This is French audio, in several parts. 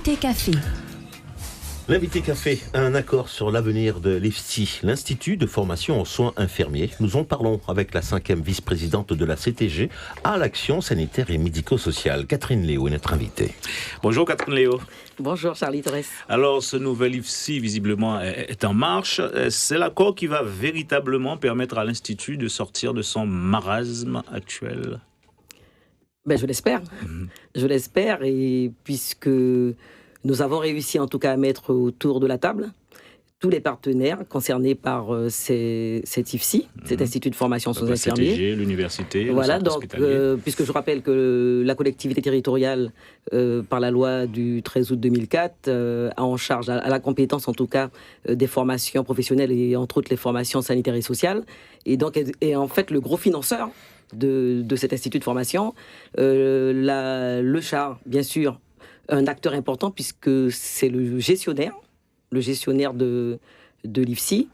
L'invité café. L'invité café a un accord sur l'avenir de l'IFSI, l'Institut de formation en soins infirmiers. Nous en parlons avec la 5e vice-présidente de la CTG à l'action sanitaire et médico-sociale. Catherine Léo est notre invitée. Bonjour Catherine Léo. Bonjour Charlie Torres. Alors ce nouvel IFSI visiblement est en marche. C'est l'accord qui va véritablement permettre à l'Institut de sortir de son marasme actuel? Je l'espère. Je l'espère, et puisque nous avons réussi en tout cas à mettre autour de la table tous les partenaires concernés par cet IFSI, cet Institut de formation soins infirmiers. La CTG, l'université, voilà, donc, puisque je rappelle que la collectivité territoriale, par la loi du 13 août 2004, a en charge, à la compétence en tout cas, des formations professionnelles et entre autres les formations sanitaires et sociales. Et donc, est en fait le gros financeur de cet institut de formation. Le CHAR, bien sûr, un acteur important puisque c'est le gestionnaire de l'IFSI,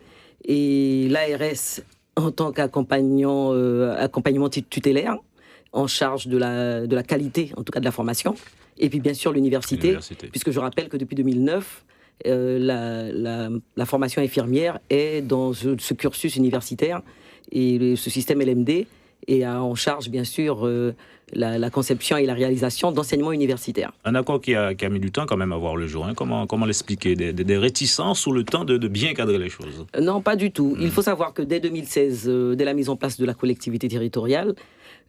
et l'ARS en tant qu'accompagnement tutélaire en charge de la qualité, en tout cas de la formation, et puis bien sûr l'université. Puisque je rappelle que depuis 2009, la formation infirmière est dans ce cursus universitaire, et ce système LMD et a en charge, bien sûr, la conception et la réalisation d'enseignements universitaires. Un accord qui a mis du temps quand même à voir le jour. Hein. Comment l'expliquer? Des réticences ou le temps de bien cadrer les choses? Non, pas du tout. Il faut savoir que dès 2016, dès la mise en place de la collectivité territoriale,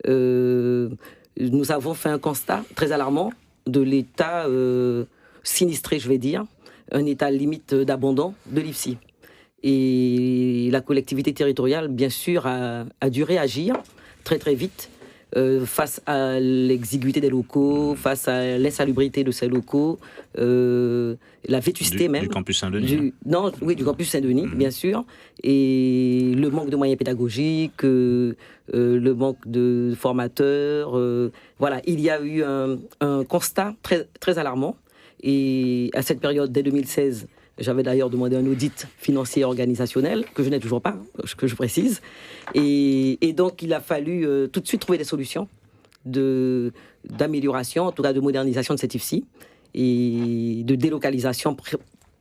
nous avons fait un constat très alarmant de l'état sinistré, je vais dire, un état limite d'abandon de l'IFSI. Et la collectivité territoriale, bien sûr, a dû réagir très très vite face à l'exiguïté des locaux, face à l'insalubrité de ces locaux, la vétusté même. Du campus Saint-Denis. Du campus Saint-Denis, bien sûr. Et le manque de moyens pédagogiques, le manque de formateurs. Voilà, il y a eu un constat très, très alarmant. Et à cette période, dès 2016, j'avais d'ailleurs demandé un audit financier et organisationnel, que je n'ai toujours pas, que je précise. Et donc, il a fallu tout de suite trouver des solutions d'amélioration, en tout cas de modernisation de cet IFSI, et de délocalisation,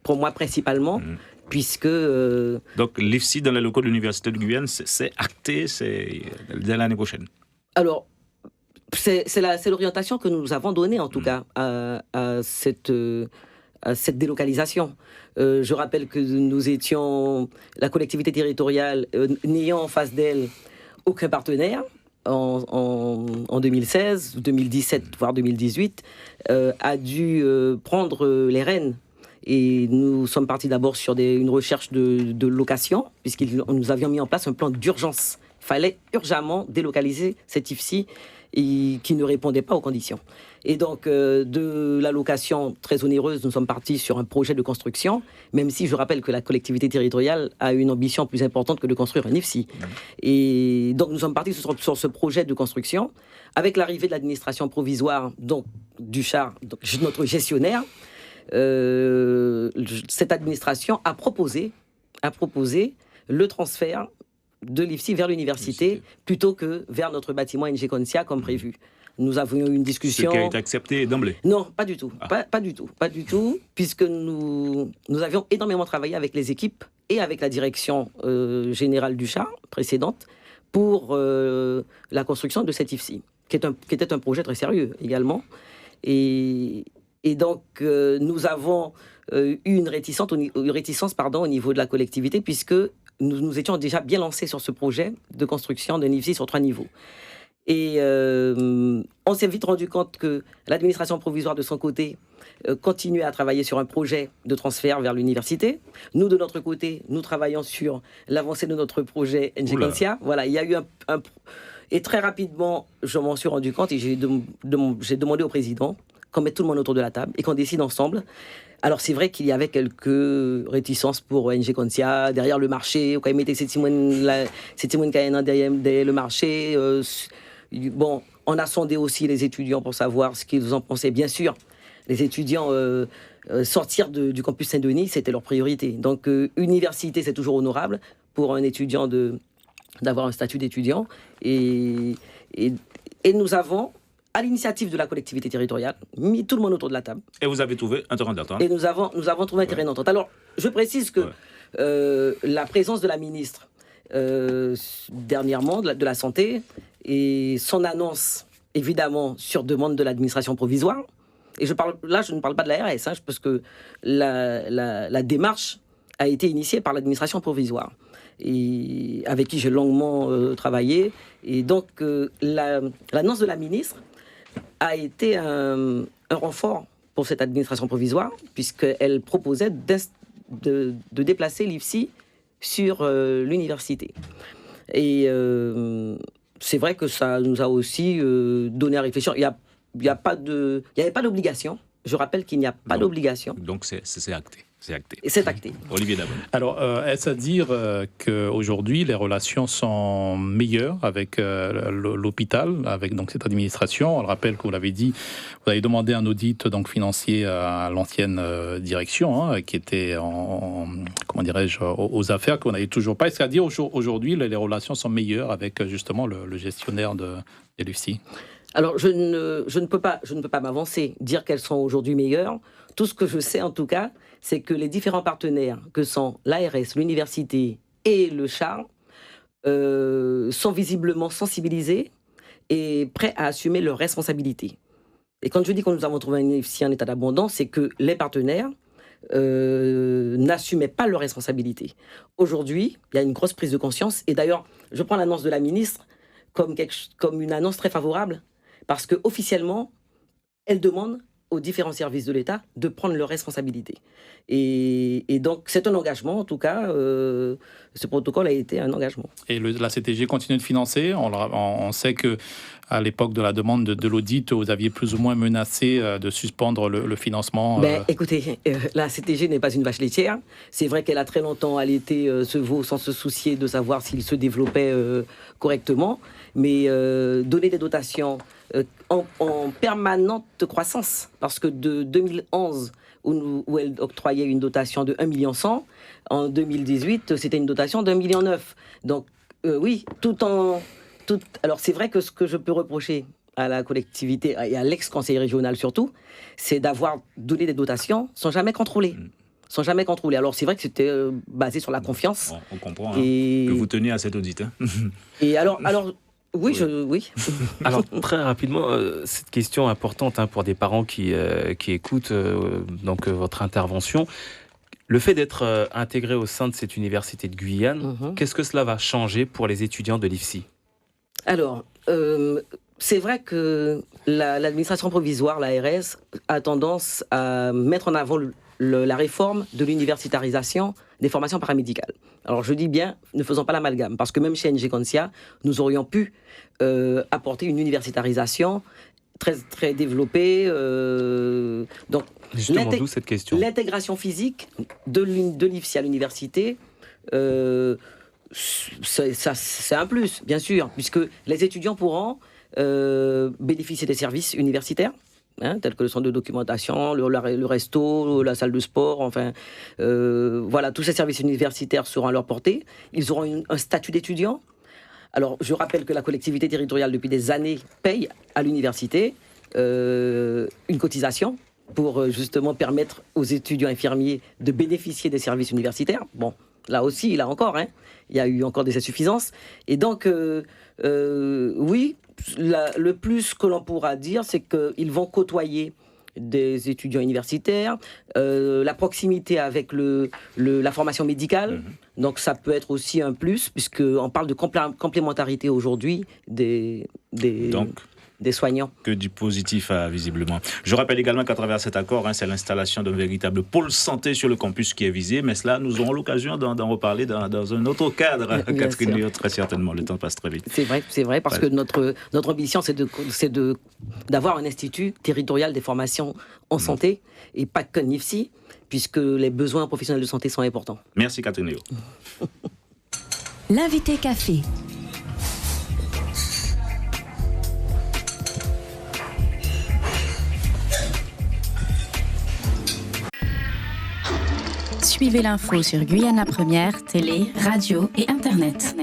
pour moi principalement, puisque... Donc, l'IFSI dans les locaux de l'Université de Guyane, c'est acté, c'est dès l'année prochaine? Alors, c'est l'orientation que nous avons donnée, en tout cas, à cette délocalisation. Je rappelle que nous étions, la collectivité territoriale, n'ayant en face d'elle aucun partenaire en 2016, 2017, voire 2018, a dû prendre les rênes. Et nous sommes partis d'abord sur une recherche de location, puisque nous avions mis en place un plan d'urgence. Il fallait urgemment délocaliser cet IFSI qui ne répondait pas aux conditions. Et donc, de la location très onéreuse, nous sommes partis sur un projet de construction, même si je rappelle que la collectivité territoriale a une ambition plus importante que de construire un IFSI. Et donc, nous sommes partis sur ce projet de construction. Avec l'arrivée de l'administration provisoire, donc du CHAR, donc notre gestionnaire, cette administration a proposé le transfert de l'IFSI vers l'université plutôt que vers notre bâtiment NG Concia comme prévu. Nous avions eu une discussion... Ce qui a été accepté d'emblée? Non, pas du tout. Pas du tout, puisque nous avions énormément travaillé avec les équipes et avec la direction générale du CHAR précédente pour la construction de cet IFSI, qui était un projet très sérieux également. Et donc, nous avons eu une réticence au niveau de la collectivité, puisque nous étions déjà bien lancés sur ce projet de construction d'un IFSI sur 3 niveaux. Et on s'est vite rendu compte que l'administration provisoire, de son côté, continuait à travailler sur un projet de transfert vers l'université. Nous, de notre côté, nous travaillons sur l'avancée de notre projet NG Concia. Voilà, il y a eu et très rapidement, je m'en suis rendu compte et j'ai demandé au président qu'on mette tout le monde autour de la table et qu'on décide ensemble. Alors, c'est vrai qu'il y avait quelques réticences pour NG Concia, derrière le marché, quand ils mettaient cette Simone derrière le marché. Bon, on a sondé aussi les étudiants pour savoir ce qu'ils en pensaient. Bien sûr, les étudiants, sortir du campus Saint-Denis, c'était leur priorité. Donc, université, c'est toujours honorable pour un étudiant d'avoir un statut d'étudiant. Et nous avons à l'initiative de la collectivité territoriale, mis tout le monde autour de la table. Et vous avez trouvé un terrain d'entente. Et nous avons trouvé un terrain d'entente. Alors, je précise que la présence de la ministre, dernièrement, de la Santé, et son annonce, évidemment, sur demande de l'administration provisoire, et je ne parle pas de l'ARS, parce que la démarche a été initiée par l'administration provisoire, et avec qui j'ai longuement travaillé. Et donc, l'annonce de la ministre a été un renfort pour cette administration provisoire, puisqu'elle proposait de déplacer l'IFSI sur l'université. Et c'est vrai que ça nous a aussi donné à réfléchir. Il n'y avait pas d'obligation. Je rappelle qu'il n'y a pas d'obligation. Donc c'est acté. C'est acté. Et c'est acté. Olivier Dabonne. Alors, est-ce à dire qu'aujourd'hui, les relations sont meilleures avec l'hôpital, avec donc, cette administration? On le rappelle que vous l'avez dit, vous avez demandé un audit donc, financier à l'ancienne direction, qui était aux affaires qu'on n'avait toujours pas. Est-ce à dire aujourd'hui, les relations sont meilleures avec justement le gestionnaire de l'IFSI? Alors, je ne peux pas m'avancer, dire qu'elles sont aujourd'hui meilleures. Tout ce que je sais, en tout cas, c'est que les différents partenaires, que sont l'ARS, l'université et le CHAR, sont visiblement sensibilisés et prêts à assumer leurs responsabilités. Et quand je dis que nous avons trouvé un IFSI en état d'abondance, c'est que les partenaires n'assumaient pas leurs responsabilités. Aujourd'hui, il y a une grosse prise de conscience. Et d'ailleurs, je prends l'annonce de la ministre comme une annonce très favorable, parce qu'officiellement, elle demande aux différents services de l'État de prendre leurs responsabilités. Et donc, c'est un engagement, en tout cas, ce protocole a été un engagement. Et la CTG continue de financer. On sait qu'à l'époque de la demande de l'audit, vous aviez plus ou moins menacé de suspendre le financement. Écoutez, la CTG n'est pas une vache laitière. C'est vrai qu'elle a très longtemps allaité ce veau sans se soucier de savoir s'il se développait correctement. Mais donner des dotations en permanente croissance, parce que de 2011, où elle octroyait une dotation de 1,1 million, en 2018, c'était une dotation d'1,9 million. Donc, oui, alors, c'est vrai que ce que je peux reprocher à la collectivité et à l'ex-conseil régional surtout, c'est d'avoir donné des dotations sans jamais contrôler. Alors, c'est vrai que c'était basé sur la confiance. On comprend que vous teniez à cet audit. Et alors oui. Alors, très rapidement, cette question importante pour des parents qui écoutent votre intervention. Le fait d'être intégré au sein de cette université de Guyane, qu'est-ce que cela va changer pour les étudiants de l'IFSI? Alors, c'est vrai que l'administration provisoire, l'ARS, a tendance à mettre en avant la réforme de l'universitarisation des formations paramédicales. Alors je dis bien, ne faisons pas l'amalgame, parce que même chez NG Consia, nous aurions pu apporter une universitarisation très, très développée. Donc, justement, d'où cette question. L'intégration physique de l'IFSI à l'université, c'est un plus, bien sûr, puisque les étudiants pourront bénéficier des services universitaires, tels que le centre de documentation, le resto, la salle de sport, enfin, voilà, tous ces services universitaires seront à leur portée. Ils auront un statut d'étudiant. Alors, je rappelle que la collectivité territoriale, depuis des années, paye à l'université une cotisation pour justement permettre aux étudiants infirmiers de bénéficier des services universitaires. Bon, là aussi, il y a eu encore des insuffisances. Et donc, oui, le plus que l'on pourra dire, c'est qu'ils vont côtoyer des étudiants universitaires, la proximité avec la formation médicale. Donc ça peut être aussi un plus, puisqu'on parle de complémentarité aujourd'hui des soignants. Que du positif, visiblement. Je rappelle également qu'à travers cet accord, c'est l'installation d'un véritable pôle santé sur le campus qui est visé, mais cela, nous aurons l'occasion d'en reparler dans un autre cadre, Catherine Léo, très certainement. Le temps passe très vite. C'est vrai, parce que notre ambition, c'est d'avoir un institut territorial des formations en santé, et pas qu'un IFSI, puisque les besoins professionnels de santé sont importants. Merci Catherine Léo. L'invité café. Suivez l'info sur Guyana Première, télé, radio et internet.